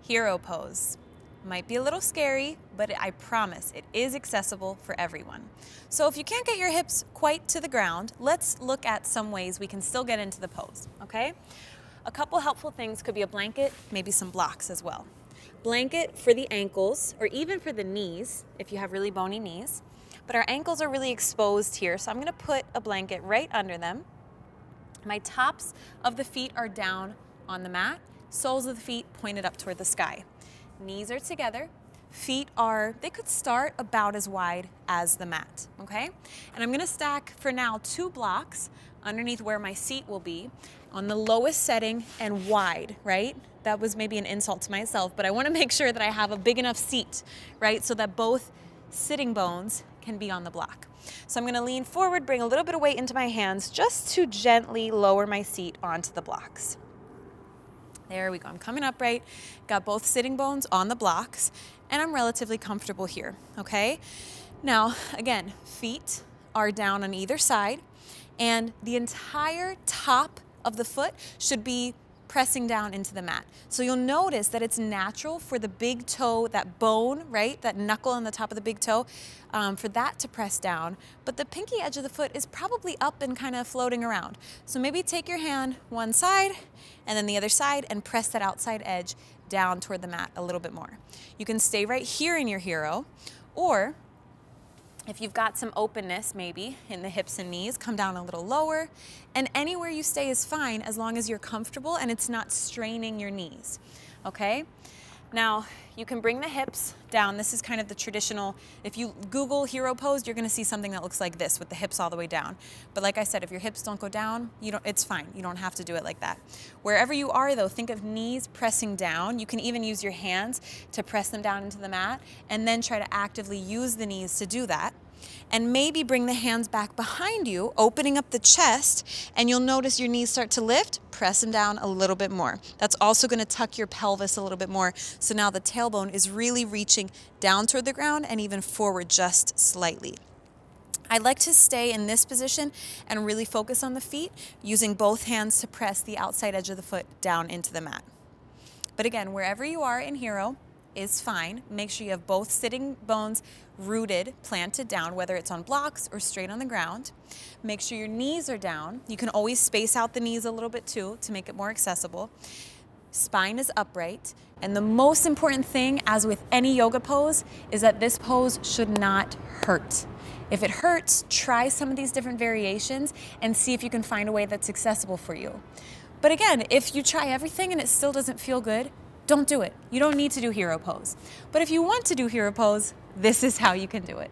Hero pose. Might be a little scary, but I promise it is accessible for everyone. So if you can't get your hips quite to the ground, let's look at some ways we can still get into the pose, okay? A couple helpful things could be a blanket, maybe some blocks as well. Blanket for the ankles, or even for the knees, if you have really bony knees. But our ankles are really exposed here, so I'm gonna put a blanket right under them. My tops of the feet are down on the mat, soles of the feet pointed up toward the sky. Knees are together, feet are, they could start about as wide as the mat, okay? And I'm gonna stack, for now, 2 blocks underneath where my seat will be on the lowest setting and wide, right? That was maybe an insult to myself, but I wanna make sure that I have a big enough seat, right? So that both sitting bones can be on the block. So I'm gonna lean forward, bring a little bit of weight into my hands just to gently lower my seat onto the blocks. There we go, I'm coming upright, got both sitting bones on the blocks, and I'm relatively comfortable here, okay? Now, again, feet are down on either side, and the entire top of the foot should be pressing down into the mat. So you'll notice that it's natural for the big toe, that bone, right, that knuckle on the top of the big toe, for that to press down. But the pinky edge of the foot is probably up and kind of floating around. So maybe take your hand one side and then the other side and press that outside edge down toward the mat a little bit more. You can stay right here in your hero, or if you've got some openness maybe in the hips and knees, come down a little lower, and anywhere you stay is fine as long as you're comfortable and it's not straining your knees, okay? Now, you can bring the hips down. This is kind of the traditional, if you Google hero pose, you're gonna see something that looks like this with the hips all the way down. But like I said, if your hips don't go down, it's fine. You don't have to do it like that. Wherever you are though, think of knees pressing down. You can even use your hands to press them down into the mat and then try to actively use the knees to do that. And maybe bring the hands back behind you, opening up the chest, and you'll notice your knees start to lift, press them down a little bit more. That's also gonna tuck your pelvis a little bit more, so now the tailbone is really reaching down toward the ground and even forward just slightly. I like to stay in this position and really focus on the feet, using both hands to press the outside edge of the foot down into the mat. But again, wherever you are in hero is fine. Make sure you have both sitting bones rooted, planted down, whether it's on blocks or straight on the ground. Make sure your knees are down. You can always space out the knees a little bit too to make it more accessible. Spine is upright. And the most important thing, as with any yoga pose, is that this pose should not hurt. If it hurts, try some of these different variations and see if you can find a way that's accessible for you. But again, if you try everything and it still doesn't feel good, don't do it. You don't need to do hero pose. But if you want to do hero pose, this is how you can do it.